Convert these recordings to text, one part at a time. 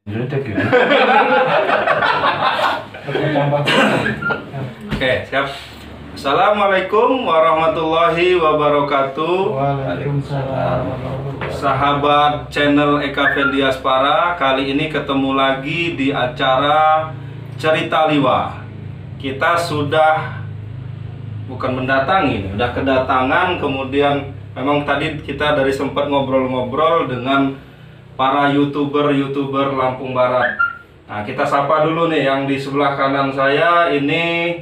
Oke, siap. Assalamualaikum warahmatullahi wabarakatuh. Waalaikumsalam. Sahabat channel Eka Fendiaspara, kali ini ketemu lagi di acara Cerita Liwa. Kita sudah bukan mendatangi, udah kedatangan. Kemudian memang tadi kita dari sempat ngobrol-ngobrol dengan para youtuber Lampung Barat. Nah, kita sapa dulu nih yang di sebelah kanan saya ini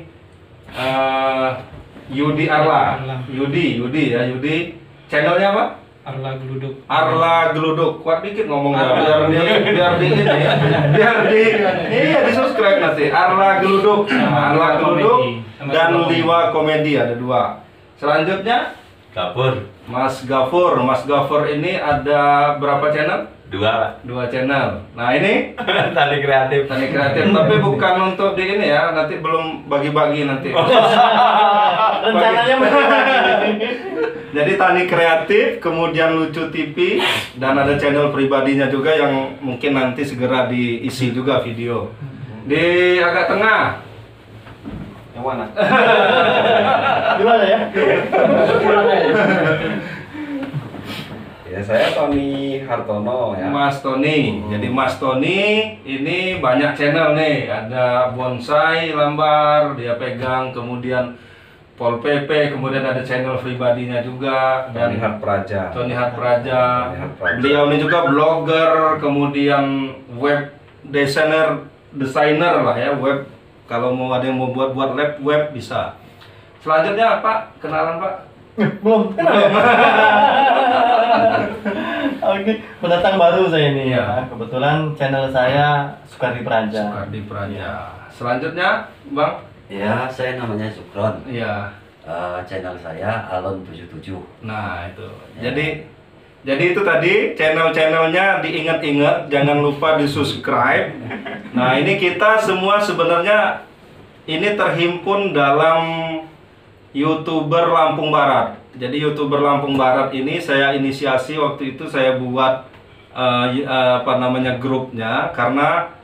Yudi Arla. Yudi ya, Yudi. Channelnya apa? Arla Geluduk. Arla Geluduk. Kuat dikit ngomongnya biar di subscribe nanti. Arla Geluduk. Arla Geluduk dan Liwa Komedi ada dua. Selanjutnya Gafur. Mas Gafur. Mas Gafur ini ada berapa channel? Dua channel. Nah, ini Tani kreatif. Tani Kreatif, tapi bukan untuk di ini ya, nanti belum bagi-bagi nanti. Rencananya Jadi Tani Kreatif, kemudian Lucu TV, dan ada channel pribadinya juga yang mungkin nanti segera diisi juga video. Di agak tengah. Yang mana? gimana ya? Ya, saya Tony Hartono ya. Mas Tony. Jadi Mas Tony ini banyak channel nih. Ada bonsai lambar dia pegang, kemudian Pol PP, kemudian ada channel pribadinya juga, Tony dan Hart Praja. Tony Hart Praja. Tony Hart Praja. Beliau ini juga blogger, kemudian web designer lah ya, web. Kalau mau ada yang mau buat web bisa. Selanjutnya Pak, kenalan Pak. Belum. Oke, pendatang baru saya ini ya. Kebetulan channel saya Sukardi Praja. Sukardi Praja. Selanjutnya Bang. Ya, saya namanya Sukron. Iya. Channel saya Alon77. Nah itu. Ya. Jadi itu tadi channel-channelnya diingat-ingat, jangan lupa di subscribe. Nah ini kita semua sebenarnya ini terhimpun dalam YouTuber Lampung Barat. Jadi YouTuber Lampung Barat ini saya inisiasi waktu itu, saya buat grupnya, karena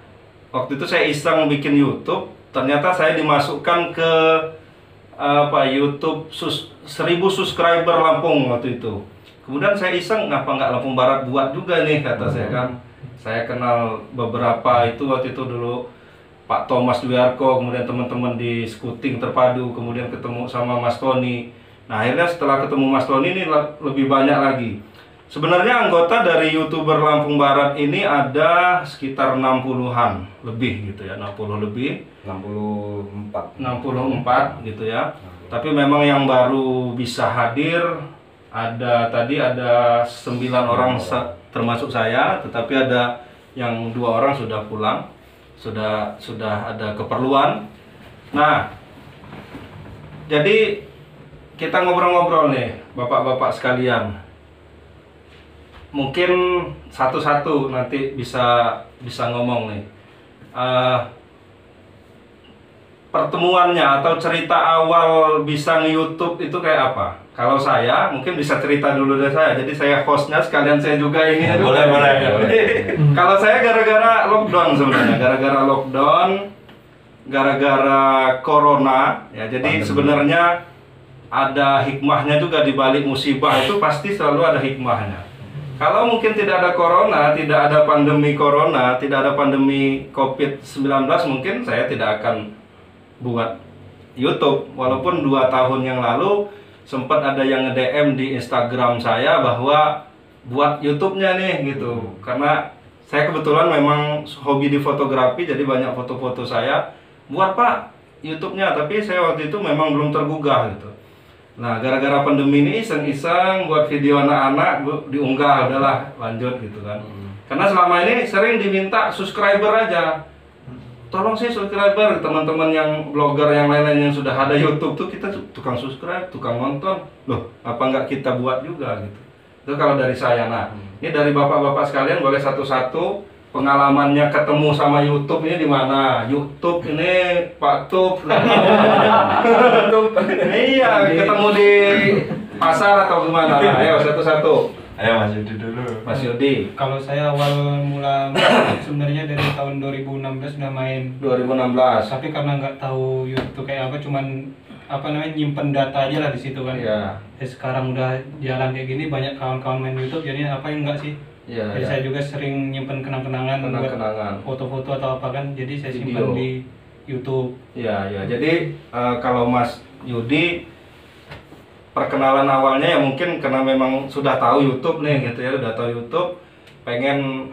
waktu itu saya iseng bikin YouTube. Ternyata saya dimasukkan ke YouTube 1000 subscriber Lampung waktu itu. Kemudian saya iseng, ngapa nggak Lampung Barat buat juga nih, kata saya kan. Saya kenal beberapa itu waktu itu dulu, Pak Thomas Dwiarko, kemudian teman-teman di Skuting Terpadu, kemudian ketemu sama Mas Tony. Nah akhirnya setelah ketemu Mas Tony ini lebih banyak lagi. Sebenarnya anggota dari YouTuber Lampung Barat ini ada sekitar 60-an lebih gitu ya, 60 lebih. 64 gitu ya. Tapi memang yang baru bisa hadir tadi ada 9 orang termasuk saya, tetapi ada yang 2 orang sudah pulang, sudah ada keperluan. Nah, jadi kita ngobrol-ngobrol nih bapak-bapak sekalian. Mungkin satu-satu nanti bisa ngomong nih. Pertemuannya atau cerita awal bisa nge-YouTube itu kayak apa? Kalau saya mungkin bisa cerita dulu dari saya. Jadi saya hostnya, sekalian saya juga ini. Boleh. Kalau saya gara-gara lockdown sebenarnya, gara-gara corona ya. Jadi sebenarnya ada hikmahnya juga di balik musibah itu, pasti selalu ada hikmahnya. Kalau mungkin tidak ada corona, tidak ada pandemi corona, tidak ada pandemi COVID-19, mungkin saya tidak akan buat YouTube. Walaupun 2 tahun yang lalu sempat ada yang nge-DM di Instagram saya bahwa buat YouTube-nya nih gitu. Karena saya kebetulan memang hobi di fotografi, jadi banyak foto-foto saya. Buat Pak YouTube-nya, tapi saya waktu itu memang belum tergugah gitu. Nah, gara-gara pandemi ini iseng-iseng buat video anak-anak, diunggah, udahlah lanjut gitu kan. Karena selama ini sering diminta subscriber aja. Tolong sih subscriber, teman-teman yang blogger yang lain-lain yang sudah ada YouTube tuh, kita tukang subscribe, tukang nonton. Loh, apa nggak kita buat juga gitu. Itu kalau dari saya. Nah, ini dari bapak-bapak sekalian boleh satu-satu pengalamannya ketemu sama YouTube ini di mana? YouTube ini Pak Tup. Iya, ketemu di pasar atau gimana? Ayo satu-satu. Ayo Mas Yudi dulu. Mas Yudi. Kalau saya awal mula sebenarnya dari tahun 2016 udah main. 2016. Tapi karena nggak tahu YouTube kayak apa, cuman nyimpen data aja lah di situ kan. Iya. Sekarang udah jalan kayak gini, banyak kawan-kawan main YouTube, jadi apa yang enggak sih? Iya. Jadi saya juga sering nyimpen kenang-kenangan buat foto-foto atau apa kan, jadi saya simpan di YouTube. Iya, iya. Jadi kalau Mas Yudi perkenalan awalnya ya mungkin karena memang sudah tahu YouTube nih gitu ya, udah tahu YouTube, pengen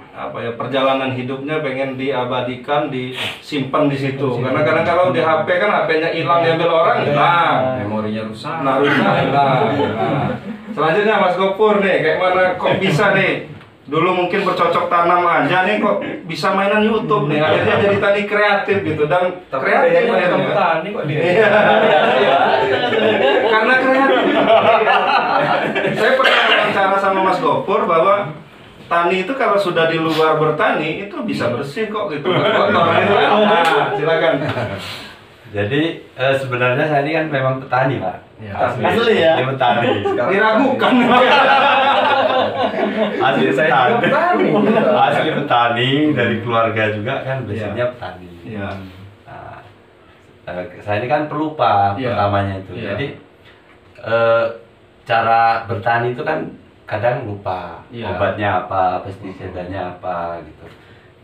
perjalanan hidupnya pengen diabadikan, disimpan di situ. Karena kadang kalau di HP kan HP-nya hilang diambil orang, hilang, Memorinya rusak. nah rusak, hilang. Nah, selanjutnya Mas Gopur nih, kayak mana kok bisa nih? Dulu mungkin bercocok tanam aja nih kok bisa mainan YouTube nih, akhirnya jadi tani kreatif gitu, dan kreatif akhirnya. Tani kok dia. Iya. Karena kreatif. Saya pernah wawancara sama Mas Gopur bahwa tani itu kalau sudah di luar bertani itu bisa bersih kok gitu. Kotor gitu kan. Nah, silakan. Jadi sebenarnya saya ini kan memang petani, Pak. Ya, asli ya? Ini petani. Diragukan. Asli Saya petani. petani. Asli petani, dari keluarga juga kan biasanya petani. Iya. Nah, saya ini kan pelupa Iya. pertamanya itu. Iya. Jadi cara bertani itu kan kadang lupa Iya. obatnya apa, pestisidanya apa gitu.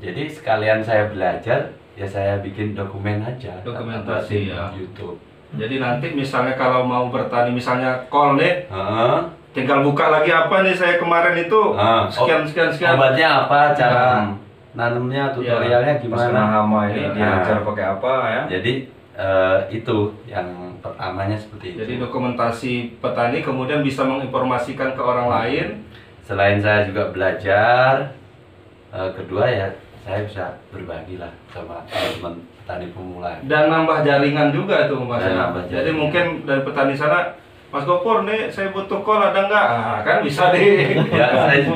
Jadi sekalian saya belajar, ya saya bikin dokumen aja. Dokumentasi, buatin ya. YouTube. Jadi nanti misalnya kalau mau bertani misalnya kol nih, Heeh. tinggal buka lagi apa nih saya kemarin itu sekian. Obatnya apa, cara nanamnya, tutorialnya Pas kena gimana. hama ini Iya. diajar pakai apa ya? Jadi itu yang pertamanya seperti itu. Jadi dokumentasi petani kemudian bisa menginformasikan ke orang lain. Selain saya juga belajar, kedua ya saya bisa berbagi lah sama teman-teman petani pemula. Dan nambah jaringan juga tuh Mas. Dan Ya. nambah Jadi jaringan. mungkin dari petani sana, Mas Gopur nih saya butuh kol ada nggak? Nah, kan bisa di. Ya,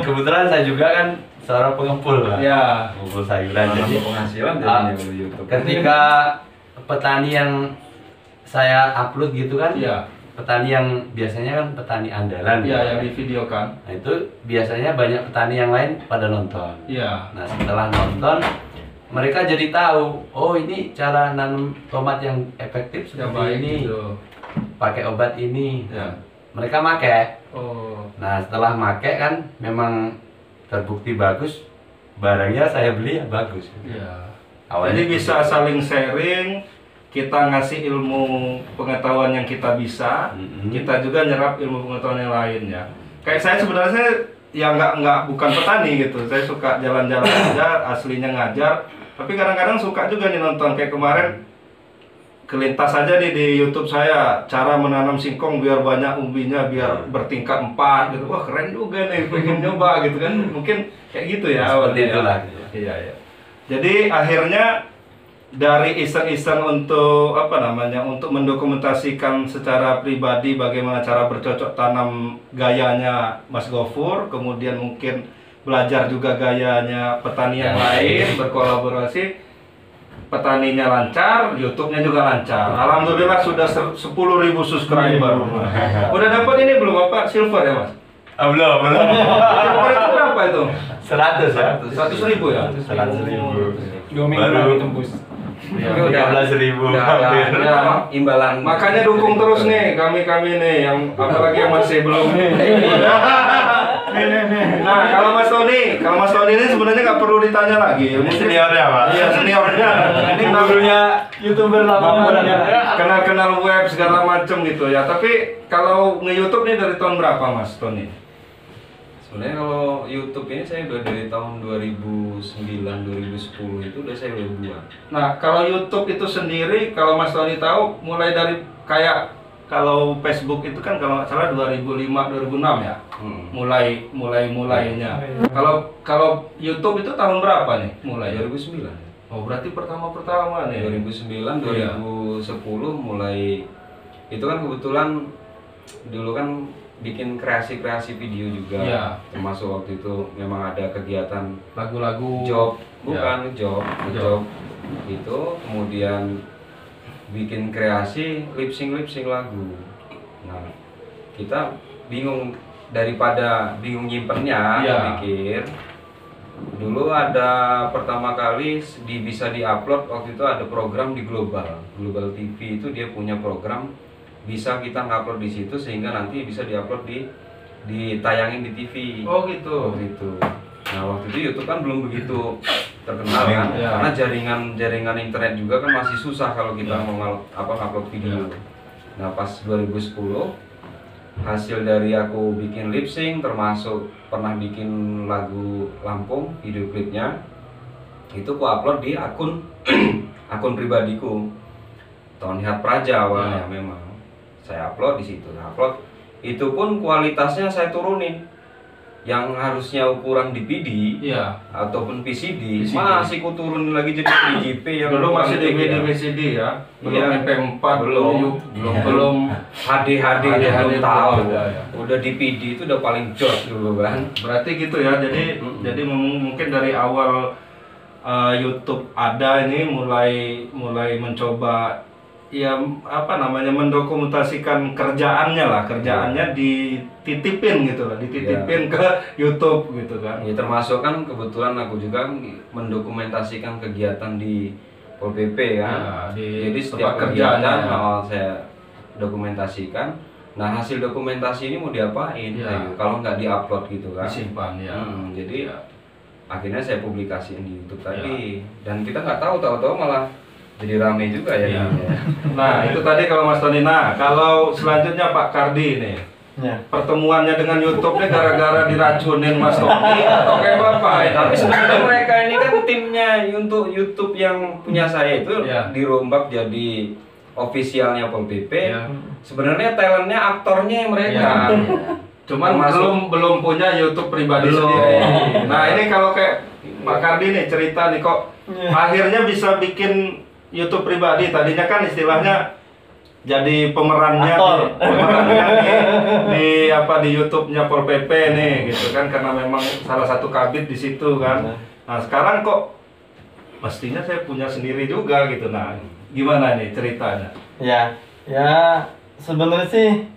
kebetulan saya juga kan seorang pengepul lah. Ya. Pengepul sayuran. Jadi Penghasilan jadinya dari YouTube. ketika petani yang saya upload gitu kan, Iya. petani yang biasanya kan petani andalan. Iya, gitu. yang di video kan. Nah itu biasanya banyak petani yang lain pada nonton. Iya. Nah setelah nonton, mereka jadi tahu, oh ini cara nanam tomat yang efektif Yang seperti baik ini, gitu. pakai obat ini. Ya. Mereka make. Oh. Nah setelah make kan memang terbukti bagus, barangnya saya beli ya bagus. Iya. Awalnya Jadi bisa saling sharing, kita ngasih ilmu pengetahuan yang kita bisa, Mm-mm. kita juga nyerap ilmu pengetahuan yang lain ya. Kayak saya sebenarnya ya nggak bukan petani gitu, saya suka jalan-jalan aja, aslinya ngajar, tapi kadang-kadang suka juga nih nonton, kayak kemarin kelintas aja nih di YouTube saya cara menanam singkong biar banyak umbinya, biar bertingkat 4 gitu. Wah keren juga nih, pengen nyoba gitu kan, mungkin kayak gitu ya. Seperti awalnya ya. itulah. Iya ya. Jadi akhirnya dari iseng-iseng untuk untuk mendokumentasikan secara pribadi bagaimana cara bercocok tanam gayanya Mas Gofur, kemudian mungkin belajar juga gayanya petani yang lain, berkolaborasi, petaninya lancar, YouTube-nya juga lancar. Alhamdulillah sudah 10.000 subscriber. Udah dapat ini belum silver ya Mas? Belum. Silver itu berapa itu? 100 ya. 100.000 ya? 100.000. 2 minggu Baru. lagi tembus. Ya, 13.000 hampir. Ya, Imbalan. makanya dukung terus nih kami nih yang apalagi yang masih belum. Nah kalau Mas Tony ini sebenarnya nggak perlu ditanya lagi. Ini seniornya, Pak. Iya seniornya. Ini Gurunya YouTuber lapangan ya. kenal web segala macem gitu ya. Tapi kalau nge-YouTube nih dari tahun berapa Mas Tony? Sebenarnya kalau YouTube ini saya udah dari tahun 2009 2010 itu udah saya udah buat. Nah kalau YouTube itu sendiri, kalau Mas Tony tahu, mulai dari kayak kalau Facebook itu kan kalau nggak salah 2005 2006 ya. Mulainya. Kalau YouTube itu tahun berapa nih mulai? 2009. Oh berarti pertama nih. 2009 Iya. 2010 mulai itu kan kebetulan dulu kan bikin kreasi video juga. Iya. Termasuk waktu itu memang ada kegiatan Lagu-lagu. job, bukan Job. job itu, kemudian bikin kreasi lip sync lagu. Nah kita bingung daripada bingung nyimpennya, Iya. aku pikir dulu ada pertama kali bisa diupload waktu itu ada program di Global TV itu dia punya program bisa kita ngupload di situ sehingga nanti bisa diupload ditayangin di TV. Oh gitu. Waktu itu. Nah waktu itu YouTube kan belum begitu terkenal kan, Iya. karena jaringan internet juga kan masih susah kalau kita mau ngupload video. Nah pas 2010 hasil dari aku bikin lip sync termasuk pernah bikin lagu Lampung video klipnya itu aku upload di akun akun pribadiku Tony Hat Praja awalnya. Memang saya upload di situ. Upload itu pun kualitasnya saya turunin, yang harusnya ukuran DVD Iya. ataupun PCD masih ku turunin lagi jadi 3GP yang Dulu masih cantik DVD ya. VCD ya. Belum Iya. MP4, belum HD belum tahu. ya. Udah DVD itu udah paling jos dulu kan. Berarti gitu ya. Jadi mungkin dari awal YouTube ada ini mulai mencoba ya mendokumentasikan kerjaannya dititipin gitu lah, ke YouTube gitu kan. Ya termasuk kan kebetulan aku juga mendokumentasikan kegiatan di Pol PP kan. Ya, jadi setiap kegiatan saya dokumentasikan. Nah hasil dokumentasi ini mau diapain? Ya. Kalau nggak diupload gitu kan? Disimpan ya. Jadi akhirnya saya publikasiin di YouTube tadi. Dan kita nggak tahu malah jadi rame juga ya. Iya. Nah itu tadi kalau Mas Tony. Nah kalau selanjutnya Pak Kardi nih, pertemuannya dengan YouTube-nya gara-gara diracunin Mas Tony atau kayak apa? Tapi sebenarnya mereka ini kan timnya untuk YouTube yang punya saya itu dirombak jadi officialnya Pol PP. Sebenarnya talentnya aktornya mereka. Cuman belum punya YouTube pribadi sendiri. Nah ini kalau kayak Pak Kardi nih cerita nih kok akhirnya bisa bikin YouTube pribadi. Tadinya kan istilahnya jadi pemerannya di YouTube-nya Pol PP nih gitu kan, karena memang salah satu kabit di situ kan. Nah sekarang kok mestinya saya punya sendiri juga gitu. Nah gimana nih ceritanya? Ya sebenarnya sih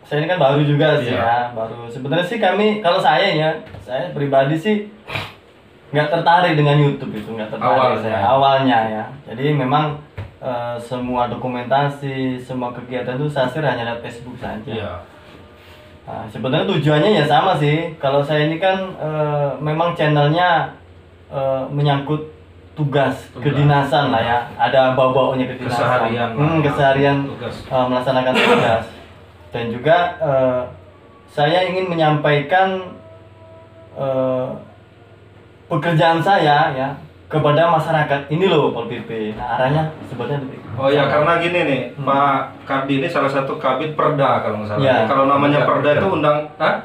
saya ini kan baru juga sih baru. Sebenarnya sih kalau saya pribadi sih nggak tertarik dengan YouTube itu, nggak tertarik awalnya ya. Jadi memang semua dokumentasi, semua kegiatan itu saya hanya lihat Facebook saja. Nah, sebenarnya tujuannya ya sama sih. Kalau saya ini kan memang channelnya menyangkut tugas kedinasan lah ya. Ada bau-baunya kedinasan. Keseharian melaksanakan tugas. Dan juga saya ingin menyampaikan pekerjaan saya ya kepada masyarakat ini loh Pol PP. Nah arahnya sebenarnya Oh ya karena gini nih Pak Kardi ini salah satu kabit Perda kalau nggak salah. Kalau namanya Perda itu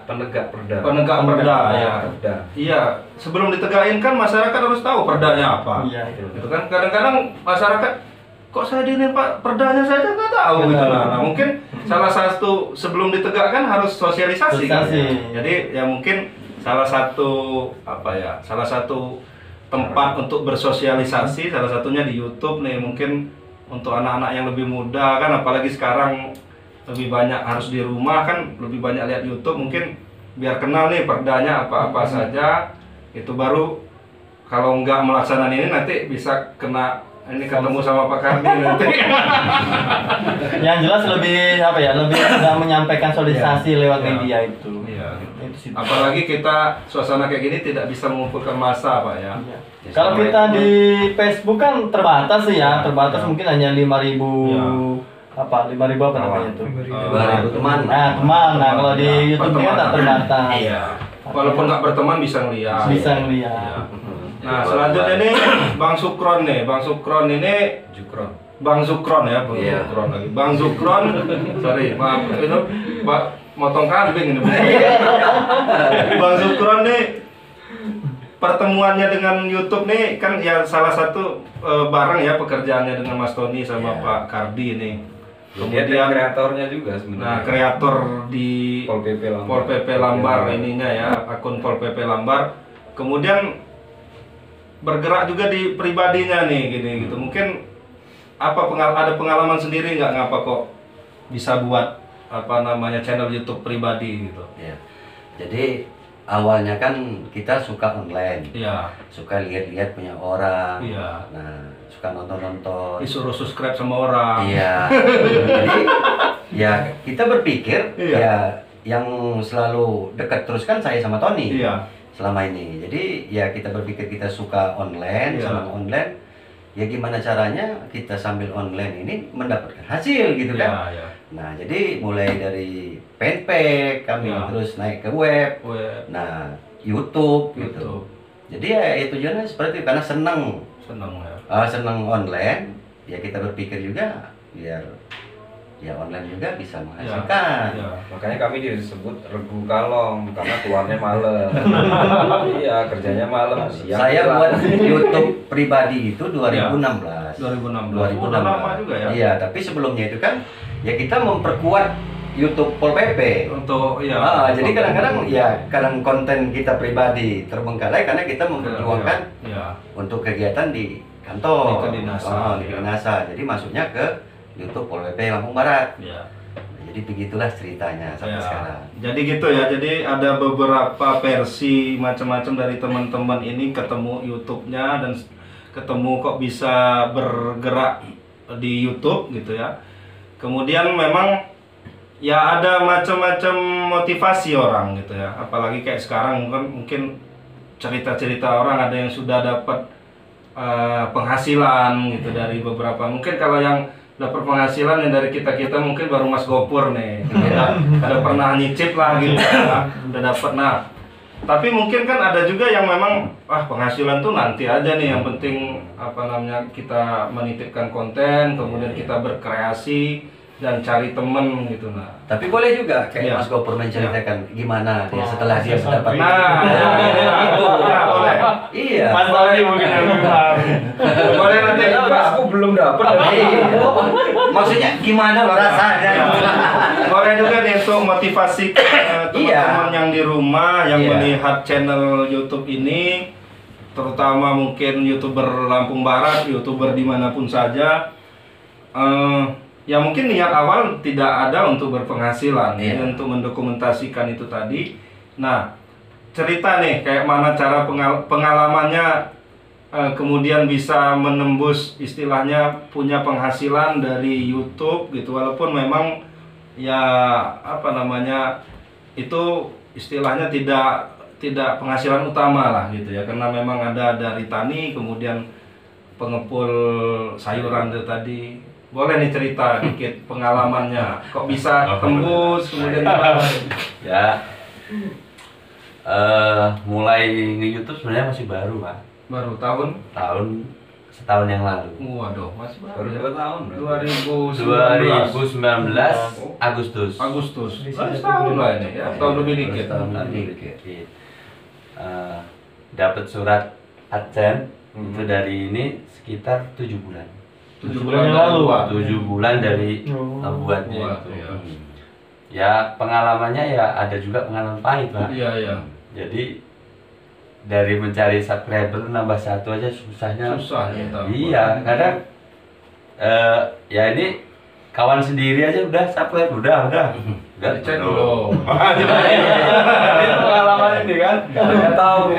penegak Perda. Penegak Perda ya. Iya sebelum ditegain kan masyarakat harus tahu Perdanya apa. Itu kan kadang-kadang masyarakat kok saya dini Pak Perdanya saja nggak tahu gitu. Nah mungkin salah satu sebelum ditegakkan harus sosialisasi kan. Jadi ya mungkin salah satu tempat untuk bersosialisasi salah satunya di YouTube nih, mungkin untuk anak-anak yang lebih muda kan, apalagi sekarang lebih banyak harus di rumah kan, lebih banyak lihat YouTube, mungkin biar kenal nih Perdanya apa-apa saja, itu baru kalau nggak melaksanakan ini nanti bisa kena ini ketemu sama Pak Kardi nanti. Yang jelas lebih mudah menyampaikan sosialisasi lewat media itu. Apalagi kita suasana kayak gini tidak bisa mengumpulkan massa Pak ya. Kalau kita di Facebook kan terbatas sih ya, mungkin hanya 5.000 5.000 apa namanya itu? 5.000 teman. Teman. Nah kalau di YouTube kan tak terbatas. Walaupun nggak berteman bisa ngeliat. Nah selanjutnya nih Bang Sukron nih. Bang Sukron ini Bang Sukron ya, Sukron lagi. Bang Sukron, sorry maaf itu motong kambing ini. Bang Sukron nih pertemuannya dengan YouTube nih kan ya salah satu bareng ya pekerjaannya dengan Mas Tony sama Pak Kardi nih. Kemudian kreatornya juga sebenarnya. Nah, kreator di Pol PP Lambar ininya ya, akun Pol PP Lambar. Kemudian bergerak juga di pribadinya nih gini gitu. Mungkin ada pengalaman sendiri nggak ngapa kok bisa buat apa namanya channel YouTube pribadi gitu? Ya. Jadi awalnya kan kita suka online, Iya. suka lihat-lihat punya orang, Iya. nah suka nonton-nonton. Disuruh subscribe sama orang. Iya. Jadi ya kita berpikir Iya. ya yang selalu dekat terus kan saya sama Tony. Iya. Selama ini. Jadi ya kita berpikir kita suka online, Iya. senang online. Ya gimana caranya kita sambil online ini mendapatkan hasil gitu kan. Iya. Nah, jadi mulai dari fanpage kami Iya. terus naik ke web. Web. Nah, YouTube gitu. YouTube. Jadi ya tujuannya seperti itu karena senang Senang ya. senang online, ya kita berpikir juga biar ya online juga bisa menghasilkan. Iya. Makanya kami disebut regu kalong karena keluarnya malam. Iya, kerjanya malam, siang. Saya pulang. buat YouTube pribadi itu 2016. 2016. Udah lama juga ya. Iya, tapi sebelumnya itu kan ya kita memperkuat YouTube Pol PP. Untuk ya. Jadi kadang-kadang ya kadang konten kita pribadi terbengkalai karena kita memperjuangkan Iya. untuk kegiatan di kantor, Di kedinasan, di ya. kedinasan. Jadi masuknya ke YouTube Pol PP Lampung Barat. Iya. Jadi begitulah ceritanya sampai Ya. sekarang. Jadi gitu ya. Jadi ada beberapa versi macam-macam dari teman-teman ini ketemu YouTube-nya dan ketemu kok bisa bergerak di YouTube gitu ya. Kemudian memang ya ada macam-macam motivasi orang gitu ya. Apalagi kayak sekarang kan mungkin cerita-cerita orang ada yang sudah dapat penghasilan gitu dari beberapa. Mungkin kalau yang dapat penghasilan yang dari kita mungkin baru Mas Gopur nih. Ada pernah nyicip lah gitu ya. Udah dapat. Nah, tapi mungkin kan ada juga yang memang penghasilan tuh nanti aja nih, yang penting apa namanya kita menitipkan konten, kemudian kita berkreasi dan cari temen gitu. Nah, Tapi boleh juga kayak Iya. Mas Gopur menceritakan gimana dia setelah dia Sampai- mendapat. nah itu ya boleh. Iya. Mas Tony mungkin yang bilang. Boleh nanti Aku belum dapat. Iya. Maksudnya gimana lo rasanya? boleh juga nih untuk motivasi teman-teman yang di rumah yang Iya. melihat channel YouTube ini, terutama mungkin YouTuber Lampung Barat, YouTuber dimanapun saja. Ya mungkin niat awal tidak ada untuk berpenghasilan, Iya. untuk mendokumentasikan itu tadi. Nah, cerita nih kayak mana cara pengalamannya kemudian bisa menembus istilahnya punya penghasilan dari YouTube gitu, walaupun memang ya apa namanya itu istilahnya tidak penghasilan utama lah gitu ya, karena memang ada dari tani kemudian pengepul sayuran itu tadi. Boleh nih cerita dikit pengalamannya, kok bisa tembus kemudian gimana? Ya. Mulai nge-YouTube sebenarnya masih baru, Pak. Baru tahun? Setahun yang lalu. Waduh, masih Baru baru. 2 tahun. 2019 Agustus. Agustus. Setahun lah ini ya, tahun lebih dikit. Setahun lebih dikit. Dapat surat AdSense itu dari ini sekitar 7 bulan. 7 bulan yang lalu. 7 bulan dari Oh. buatnya Buat, itu. iya. Ya pengalamannya ya ada juga pengalaman pahit, Pak. Iya, iya. Jadi dari mencari subscriber nambah satu aja susahnya. Susah ya, tahu. Iya, kadang ya ini kawan sendiri aja udah subscribe udah. Cek dulu. Ini pengalaman ini kan. Nggak tahu.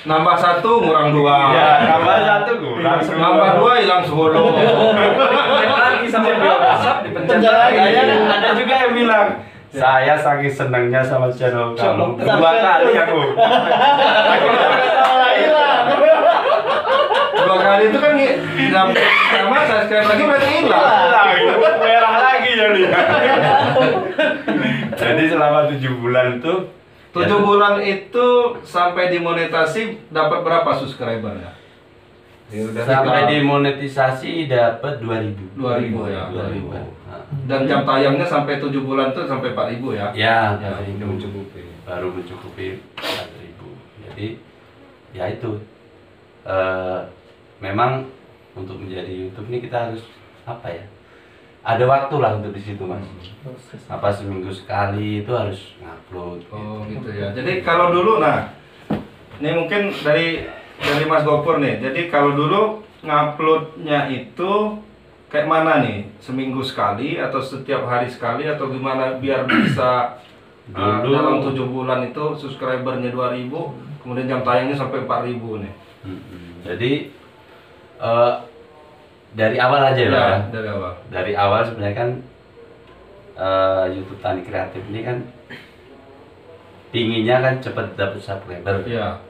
Nambah 1 ngurang 2. Ya, nambah satu langsung Nambah 2 hilang 10. Cek lagi sama dia WhatsApp dipencet Penjara lagi. Ada juga yang bilang saya saking senangnya sama channel kamu 2 kali aku. Dua kali itu kan sama subscribe lagi berarti hilang. Merah lagi jadi. Jadi selama 7 bulan itu 7 bulan itu sampai dimonetasi dapat berapa subscribernya? Ya udah sampai dimonetisasi dapat 2.000. 2.000 ya. 2.000. Dan jam tayangnya sampai 7 bulan itu sampai 4.000 ya. Ya, Ya, itu mencukupi. baru mencukupi 4.000. Jadi ya itu memang untuk menjadi YouTube ini kita harus apa ya? Ada waktu lah untuk di situ, Mas. Apa seminggu sekali itu harus ngupload. Oh gitu ya. Jadi kalau dulu, nah ini mungkin dari Mas Gopur nih. Jadi kalau dulu nguploadnya itu kayak mana nih? Seminggu sekali atau setiap hari sekali atau gimana biar bisa dalam 7 bulan itu subscribernya 2.000, kemudian jam tayangnya sampai 4.000 nih. Jadi dari awal aja ya, Ya, dari awal. dari awal sebenarnya kan YouTube Tani Kreatif ini kan pinginnya kan cepet dapet subscriber. Iya.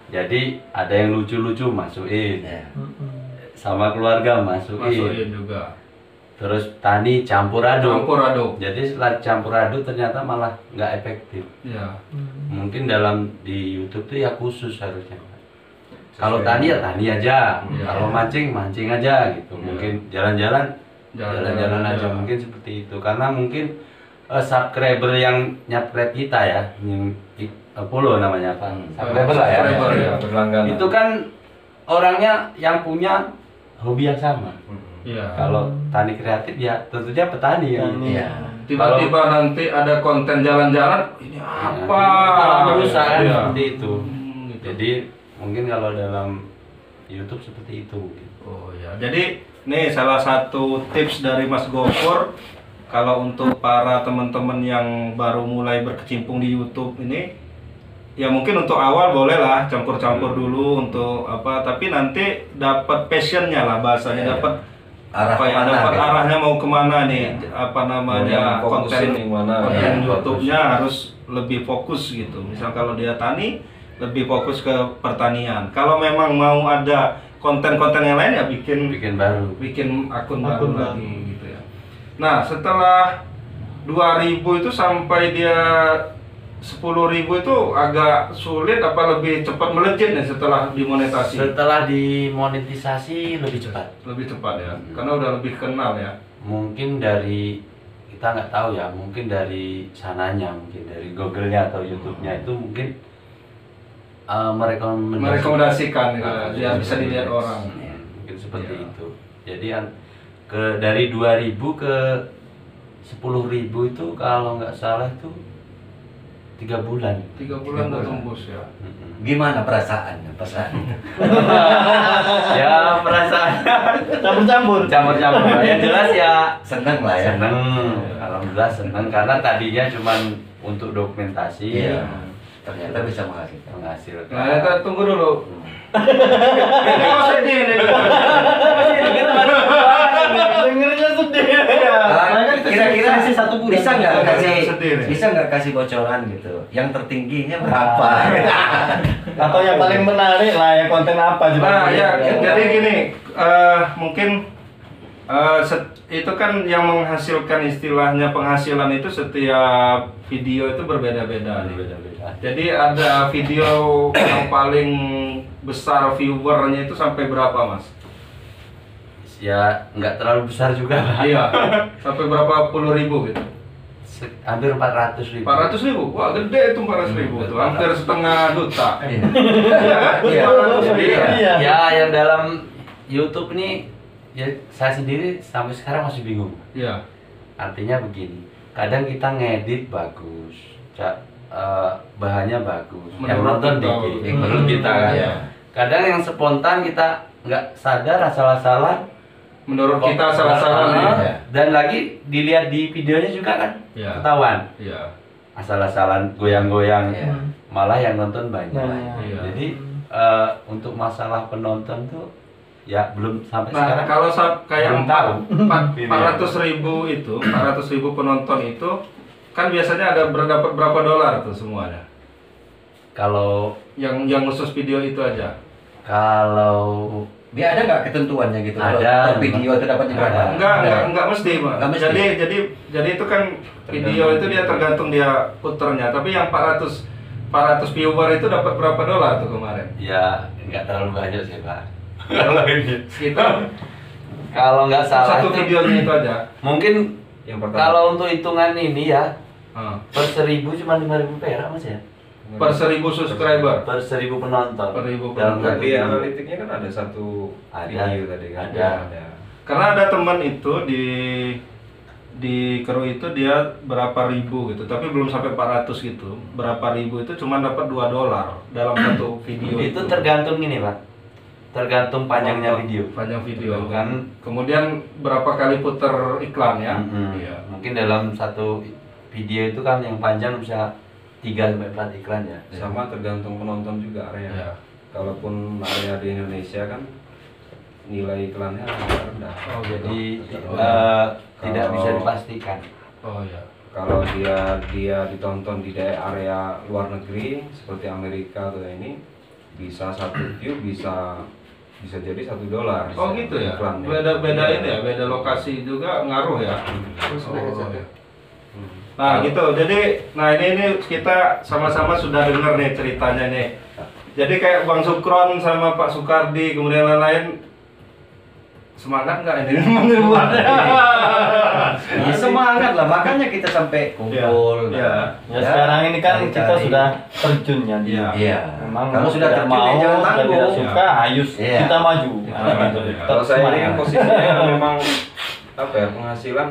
Jadi ada yang lucu-lucu masukin, sama keluarga Masukin juga. Terus Tani campur aduk. Campur aduk. Jadi setelah campur aduk ternyata malah nggak efektif. Iya. Mungkin di YouTube tuh ya khusus harusnya. Kalau Tani ya Tani aja, Iya. kalau mancing aja gitu. Iya. Mungkin jalan-jalan aja, iya. mungkin seperti itu. Karena mungkin subscriber yang nyapret kita ya, yang follow namanya apa? Subscriber lah ya. Subscriber, ya. Berlangganan. Itu kan orangnya yang punya hobi yang sama. Iya. Kalau Tani Kreatif ya tentunya petani ya. Iya. Tiba-tiba nanti ada konten jalan-jalan, ini apa? Berusaha kan Iya. seperti itu. Gitu. Jadi mungkin kalau dalam YouTube seperti itu. Oh ya, jadi nih salah satu tips dari Mas Gofur kalau untuk para teman-teman yang baru mulai berkecimpung di YouTube ini, ya mungkin untuk awal bolehlah campur-campur dulu untuk apa, tapi nanti dapat passionnya lah bahasanya, dapat Arah apa ya, kemana, dapat gitu. arahnya mau kemana nih, apa namanya Mau fokusin yang mana, konten ya, YouTube-nya harus lebih fokus gitu. Misal kalau dia tani lebih fokus ke pertanian. Kalau memang mau ada konten-konten yang lain ya Bikin baru. bikin akun baru Akun lagi gitu ya. Nah, setelah 2.000 itu sampai dia 10.000 itu agak sulit apa lebih cepat melejit nih setelah dimonetisasi? Setelah dimonetisasi lebih cepat. Lebih cepat ya, karena udah lebih kenal ya. Mungkin dari kita nggak tahu ya, mungkin dari sananya, mungkin dari Google-nya atau YouTube-nya itu mungkin Merekomendasikan gitu, biar bisa dilihat orang. Ya, mungkin seperti Iya. itu. Jadi dari 2.000 ke 10.000 itu kalau nggak salah itu 3 bulan. 3 bulan udah tembus ya. Gimana perasaannya? Ya perasaannya Campur-campur. campur-campur. Yang jelas ya Seneng lah ya. seneng, alhamdulillah seneng karena tadinya cuman untuk dokumentasi. Iya. Ternyata bisa menghasilkan. Menghasilkan. Nah, kita tunggu dulu. Ini kok sedih nih. Dengernya sedih. Kira-kira Selisih 1 bulan. bisa nggak Sedih nih. kasih bocoran gitu? Yang tertingginya berapa? Atau yang paling menarik lah ya, konten apa juga. Nah, ya, jadi gini, mungkin itu kan yang menghasilkan istilahnya penghasilan itu setiap video itu berbeda-beda nih. Beda-beda. Jadi ada video yang paling besar viewernya itu sampai berapa, Mas? Ya nggak terlalu besar juga Pak. Iya, sampai berapa puluh ribu gitu. Hampir 400.000. 400.000, wah gede itu 400.000 tuh, hampir setengah juta. Iya. Iya kan? Iya. 400.000. Iya. Ya yang dalam YouTube nih ya saya sendiri sampai sekarang masih bingung. Iya. Artinya begini, kadang kita ngedit bagus, bahannya bagus, yang Menurut nonton kita, dikit, menurut kita kan. Iya. Kadang yang spontan kita nggak sadar asal-asalan. Menurut kita salah-salah nih. Iya. Dan lagi dilihat di videonya juga kan Iya. ketahuan. Iya. Asal-asalan goyang-goyang, Iya. malah yang nonton banyak. Nah, iya. Jadi untuk masalah penonton tuh ya belum sampai Nah, sekarang. kalau kayak belum tahu. 400.000 itu, 400.000 penonton itu kan biasanya ada berdapat berapa dolar tuh semuanya? Kalau Yang khusus video itu aja. kalau Dia ada nggak ketentuannya gitu? Ada. Per video itu dapatnya berapa? Enggak mesti, Pak. Nggak mesti. Jadi itu kan video itu dia tergantung dia puternya. Tapi yang 400 viewer itu dapat berapa dolar tuh kemarin? ya nggak terlalu banyak sih Pak. Kalau ini Sekitar kalau nggak salah satu itu videonya itu aja. mungkin Yang pertama. kalau untuk hitungan ini ya Ah. per 1.000 cuma 5.000 perak Mas ya. Per 1.000 subscriber. Per 1.000 penonton. Per 1.000 Dalam penonton. satu Tapi minggu. analitiknya kan ada satu Ada. video tadi kan. Ada. Karena ada teman itu di kru itu dia berapa ribu gitu, tapi belum sampai 400 gitu. Berapa ribu itu cuma dapat $2 dalam satu video Itu tergantung gini Pak. tergantung panjangnya video. Panjang video Kan. Kemudian berapa kali puter iklan ya? Iya. Mungkin dalam satu video itu kan yang panjang bisa 3-4 iklan ya. Sama tergantung penonton juga area. Iya. Kalaupun area di Indonesia kan nilai iklannya agak rendah. Oh, Jadi gitu. tidak Kalau- bisa dipastikan. Oh ya. Kalau dia ditonton di area luar negeri seperti Amerika atau ini bisa 1 view bisa jadi $1. Oh gitu ya. Iklannya. Beda Iya. ini ya, beda lokasi juga ngaruh ya. Oh, ya. Hmm. Nah gitu, jadi nah ini kita sama-sama sudah dengar nih ceritanya nih. Jadi kayak Bang Sukron sama Pak Sukardi kemudian lain-lain semangat nggak ini membuatnya? Ya, semangat lah, makanya kita sampai kumpul. Iya. Ya, sekarang ini kan kita cari-cari. sudah terjun ya di. Iya. Iya. Memang Kalau sudah tidak terjun ya mau, jangan sudah tanggung. tidak suka, ayo Iya. kita maju. Nah, gitu. Iya. Tetap Kalau saya ini kan semangat. posisinya memang apa ya, penghasilan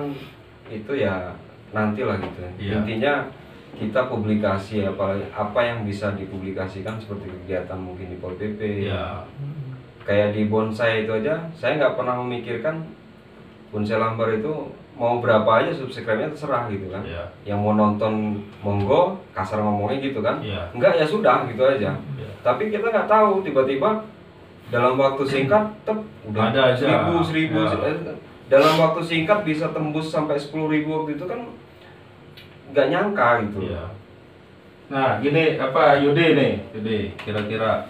itu ya nanti lah gitu. Iya. Intinya kita publikasi apa yang bisa dipublikasikan seperti kegiatan mungkin di Pol PP. Iya. Kayak di bonsai itu aja, saya nggak pernah memikirkan bonsai lambar itu mau berapa aja subscribe-nya terserah gitu kan. Iya. Yang mau nonton monggo, kasar ngomongnya gitu kan. Iya. Enggak ya sudah gitu aja. Iya. Tapi kita nggak tahu tiba-tiba dalam waktu singkat udah Ada aja. 1000 Ya. dalam waktu singkat bisa tembus sampai 10.000 waktu itu kan nggak nyangka gitu. Iya. Nah, gini apa Yudi nih, Yudi kira-kira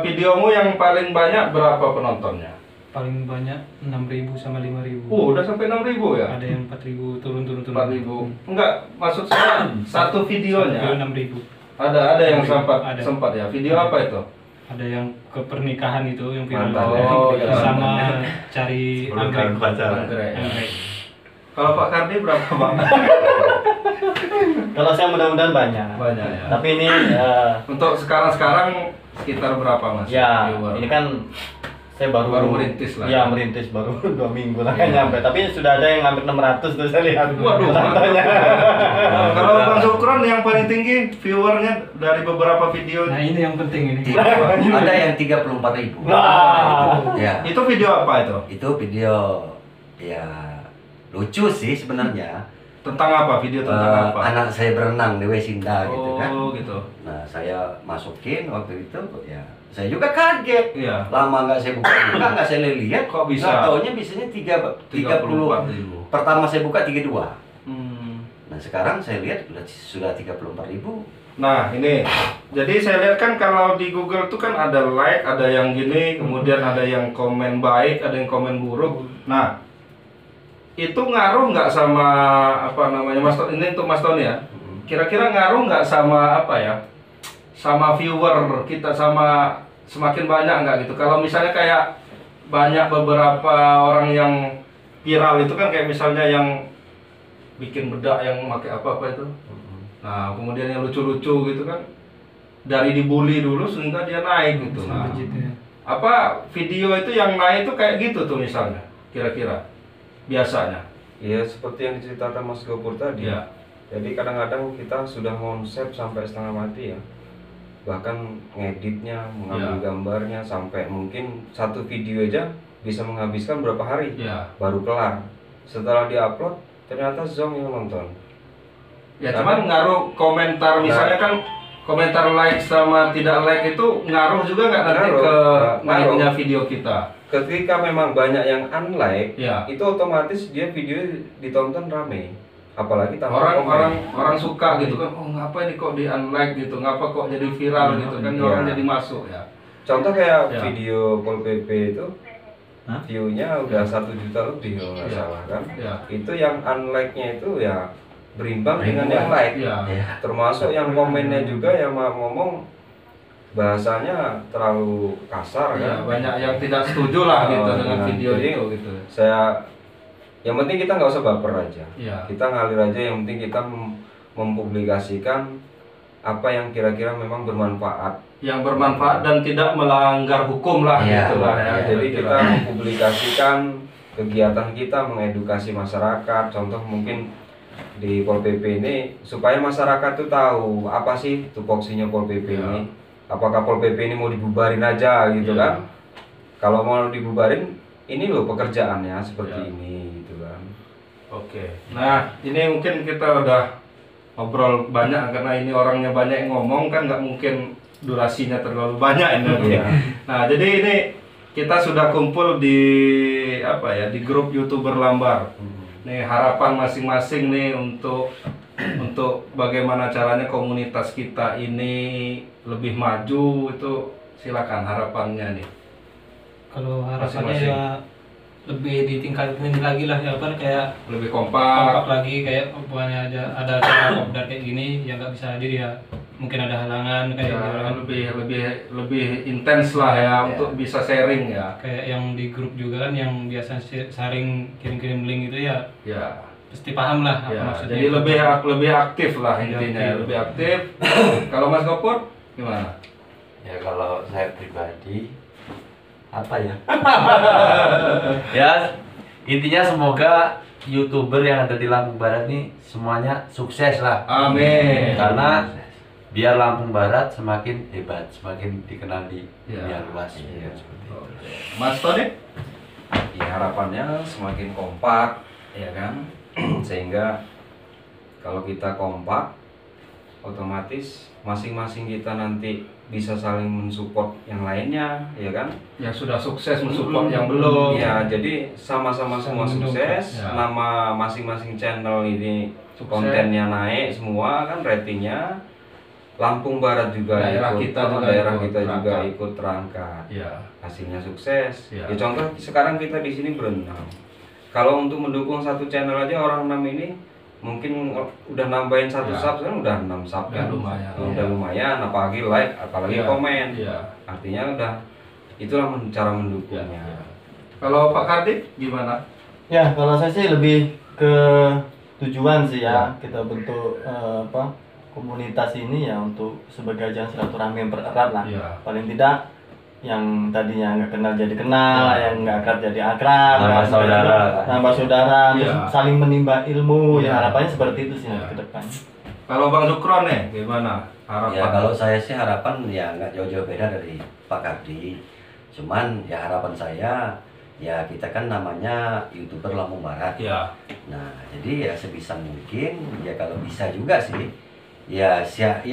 videomu yang paling banyak berapa penontonnya? Paling banyak 6.000 sama 5.000. Udah sampai 6.000 ya? Ada yang 4.000 turun. 4.000. Enggak, maksud saya satu Video videonya. 6.000. Ada yang Ada. sempat ya. Video apa itu? Ada yang ke pernikahan itu yang viral. Mantap. Oh, iya. Sama cari anggrek. Anggrek. Anggrek. Kalau Pak Kardi berapa Bang? Kalau saya mudah-mudahan banyak. Banyak ya. Tapi ini Untuk sekarang sekitar berapa Mas? ya Viewer? ini kan saya baru merintis lah. Ya, merintis baru 2 minggu lah kan nyampe. Tapi sudah ada yang hampir 600 tuh saya lihat. Waduh. Nontonnya. Kalau Bang Sukron yang paling tinggi viewernya dari beberapa video. Nah ini yang penting ini. Ada yang 34.000. Wah. Ya. Itu video apa itu? Itu video ya lucu sih sebenarnya. Tentang apa? Video tentang apa? Anak saya berenang di Wesinda gitu kan. Oh, gitu. Nah, saya masukin waktu itu ya. Saya juga kaget. Iya. Lama nggak saya buka, nggak saya lihat Kok bisa? Nggak taunya bisanya 30. 34.000. Pertama saya buka 32. Hmm. Nah, sekarang saya lihat sudah 34.000. Nah, ini. Jadi saya lihat kan kalau di Google tuh kan ada like, ada yang gini, kemudian ada yang komen baik, ada yang komen buruk. Nah, itu ngaruh nggak sama apa namanya Mas Tony? Ini untuk Mas Tony ya. Kira-kira ngaruh nggak sama apa ya? Sama viewer kita, sama semakin banyak nggak gitu? Kalau misalnya kayak banyak beberapa orang yang viral itu kan kayak misalnya yang bikin bedak yang pakai apa-apa itu. Nah, kemudian yang lucu-lucu gitu kan, dari dibully dulu sehingga dia naik gitu. Nah, Legitnya. apa video itu yang naik itu kayak gitu tuh misalnya, kira-kira biasanya? Ya seperti yang diceritakan Mas Gopur tadi. Iya. Jadi kadang-kadang kita sudah konsep sampai setengah mati ya. Bahkan ngeditnya, mengambil gambarnya sampai mungkin satu video aja bisa menghabiskan berapa hari Iya. baru kelar. Setelah diupload ternyata zong yang nonton. Ya cuman ngaruh komentar misalnya kan komentar like sama tidak like itu ngaruh juga nggak nanti Ngaruh. ke Ngaruh. naiknya video kita? Ketika memang banyak yang unlike, Ya. itu otomatis dia video ditonton rame. Apalagi tanpa komen. Orang suka gitu kan, oh ngapa ini kok di unlike gitu, ngapa kok jadi viral gitu kan, Iya. orang jadi masuk ya. Contoh kayak Ya. video Pol PP itu view-nya udah 1 juta lebih kalau nggak Ya. salah kan. Ya. Itu yang unlike-nya itu ya berimbang dengan yang like. Ya. Ya. Termasuk yang komennya juga yang ngomong bahasanya terlalu kasar Ya, kan. banyak yang tidak setuju lah gitu Oh, dengan nah, video jadi itu gitu. Yang penting kita nggak usah baper aja. Ya. Kita ngalir aja, yang penting kita mempublikasikan apa yang kira-kira memang bermanfaat. Yang bermanfaat dan tidak melanggar hukum lah Iya. gitu lah ya. Jadi kira-kira. kita mempublikasikan kegiatan kita, mengedukasi masyarakat. Contoh mungkin di Pol PP ini supaya masyarakat tuh tahu apa sih tupoksinya Pol PP Ya. ini. apakah Pol PP ini mau dibubarin aja gitu Iya. kan. Kalau mau dibubarin, ini loh pekerjaannya seperti Iya. ini gitu kan. Oke. Nah, ini mungkin kita udah ngobrol banyak karena ini orangnya banyak yang ngomong kan nggak mungkin durasinya terlalu banyak ini. Iya. Nah, jadi ini kita sudah kumpul di apa ya, di grup YouTuber Lambar. Nih harapan masing-masing nih untuk bagaimana caranya komunitas kita ini lebih maju, itu silakan harapannya nih. Kalau harapannya Masing-masing. ya lebih ditingkatin lagi lah ya kan, kayak Lebih kompak kompak. lagi, kayak pokoknya ada acara kopdar kayak gini yang nggak bisa hadir ya, mungkin ada halangan kayak gitu Ya, kan. lebih intens lah ya untuk bisa sharing ya. Kayak yang di grup juga kan yang biasa sharing kirim-kirim link itu ya Ya. pasti paham lah apa Ya, maksudnya. jadi lebih aktif lah intinya, aktif. lebih aktif. Kalau Mas Gopur gimana? Ya kalau saya pribadi apa ya? Ya intinya semoga YouTuber yang ada di Lampung Barat nih semuanya sukses lah. Amin. Karena biar Lampung Barat semakin hebat, semakin dikenal di Ya. dunia luas. Ya, seperti itu. Mas Tony? Ya harapannya semakin kompak ya kan. Sehingga kalau kita kompak, otomatis masing-masing kita nanti bisa saling mensupport yang lainnya ya kan. Yang sudah sukses mensupport yang belum. Ya, jadi sama-sama semua Saling sukses. Ya. Nama masing-masing channel ini Sukses. kontennya naik semua kan, ratingnya. Lampung Barat juga Daerah ikut, kita juga daerah ikut kita juga terangkat. ikut terangkat. Ya. Hasilnya sukses. Ya. Ya contoh sekarang kita di sini berenam. Kalau untuk mendukung satu channel aja orang 6 ini mungkin udah nambahin satu Ya. sub kan udah 6 sub Udah kan. lumayan. Udah Ya. lumayan, apalagi like, apalagi Ya. komen. Ya. Artinya udah itulah cara Ya. mendukungnya. Ya. Kalau Pak Kardi gimana? Ya, kalau saya sih lebih ke tujuan sih Ya. ya, kita bentuk komunitas ini ya untuk sebagai ajang silaturahmi yang bererat lah. Ya. Paling tidak yang tadinya nggak kenal jadi kenal, Ya. yang nggak akrab jadi akrab, Nambah kan? saudara. nambah saudara, Ya. terus saling menimba ilmu. Ya. Ya harapannya seperti itu sih Ya. nanti ke depan. Kalau Bang Zukron nih gimana harapan? Ya kalau saya sih harapan ya nggak jauh-jauh beda dari Pak Kardi. Cuman ya harapan saya ya kita kan namanya YouTuber Lampung Barat. Ya. Nah jadi ya sebisa mungkin ya kalau bisa juga sih ya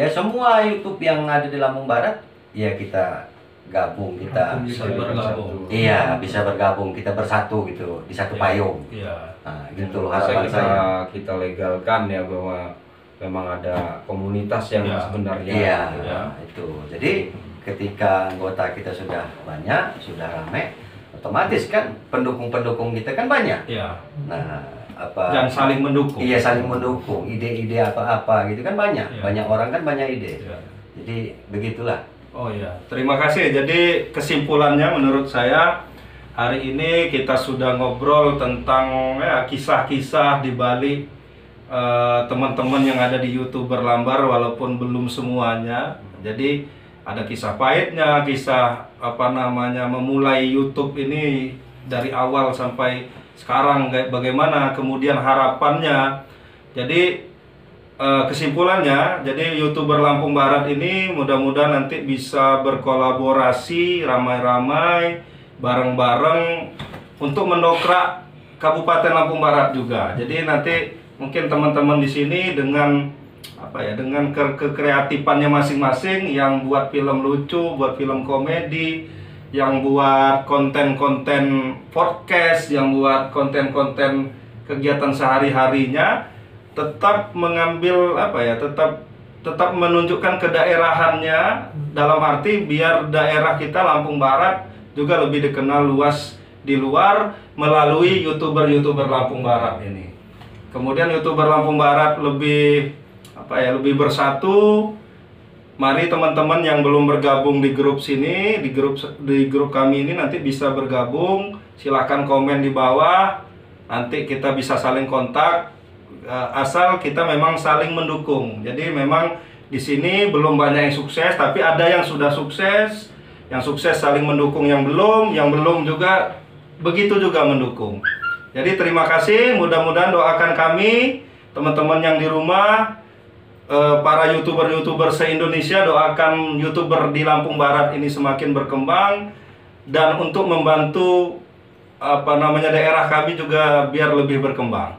semua YouTube yang ada di Lampung Barat ya kita gabung, kita Bisa bergabung. iya bisa bergabung, kita bersatu gitu di satu Ya. payung. Ya. Nah gitu loh Bisa harapan saya. kita legalkan ya bahwa memang ada komunitas yang Ya. sebenarnya. Iya, Ya. itu. Jadi ketika anggota kita sudah banyak, sudah ramai, otomatis kan pendukung-pendukung kita kan banyak. Ya. Nah, apa? Dan saling mendukung. Iya saling mendukung, ide-ide apa-apa gitu kan banyak. Iya. Banyak orang kan banyak ide. Ya. Jadi begitulah. Oh ya, terima kasih. Jadi kesimpulannya menurut saya hari ini kita sudah ngobrol tentang ya, kisah-kisah di balik teman-teman yang ada di YouTuber Lambar walaupun belum semuanya. Jadi ada kisah pahitnya, kisah apa namanya memulai YouTube ini dari awal sampai sekarang kayak bagaimana, kemudian harapannya. Jadi kesimpulannya, jadi YouTuber Lampung Barat ini mudah-mudahan nanti bisa berkolaborasi ramai-ramai, bareng-bareng untuk mendongkrak Kabupaten Lampung Barat juga. Jadi nanti mungkin teman-teman di sini dengan apa ya, dengan kekreatifannya masing-masing, yang buat film lucu, buat film komedi, yang buat konten-konten podcast, yang buat konten-konten kegiatan sehari-harinya, tetap mengambil apa ya, tetap menunjukkan kedaerahannya, dalam arti biar daerah kita Lampung Barat juga lebih dikenal luas di luar melalui YouTuber Lampung Barat ini. Kemudian YouTuber Lampung Barat lebih apa ya, lebih bersatu. Mari teman-teman yang belum bergabung di grup sini, di grup kami ini nanti bisa bergabung. Silahkan komen di bawah. Nanti kita bisa saling kontak. Asal kita memang saling mendukung. Jadi memang di sini belum banyak yang sukses, tapi ada yang sudah sukses. Yang sukses saling mendukung yang belum juga begitu juga mendukung. Jadi terima kasih, mudah-mudahan doakan kami, teman-teman yang di rumah, para YouTuber se-Indonesia, doakan YouTuber di Lampung Barat ini semakin berkembang, dan untuk membantu daerah kami juga biar lebih berkembang.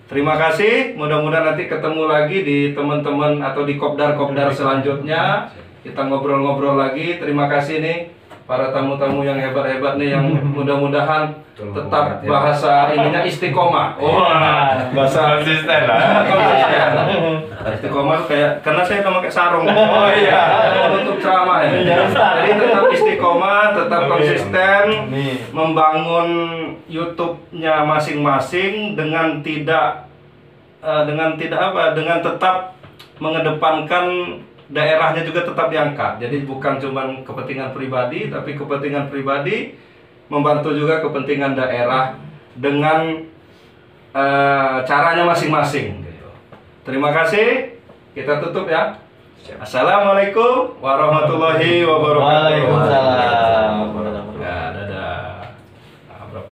Terima kasih, mudah-mudahan nanti ketemu lagi di teman-teman atau di kopdar-kopdar selanjutnya. Kita ngobrol-ngobrol lagi. Terima kasih nih para tamu-tamu yang hebat-hebat nih, yang mudah-mudahan tetap bahasa ininya istiqomah. Bahasa konsisten lah. konsisten. Istiqomah kayak, karena saya pakai sarung. Oh iya, untuk ceramah ya. Jadi tetap istiqomah, tetap konsisten, membangun YouTube-nya masing-masing dengan tetap mengedepankan daerahnya juga tetap diangkat. Jadi bukan cuma kepentingan pribadi, tapi kepentingan pribadi membantu juga kepentingan daerah dengan caranya masing-masing. Terima kasih. Kita tutup ya. Assalamualaikum warahmatullahi wabarakatuh. Waalaikumsalam.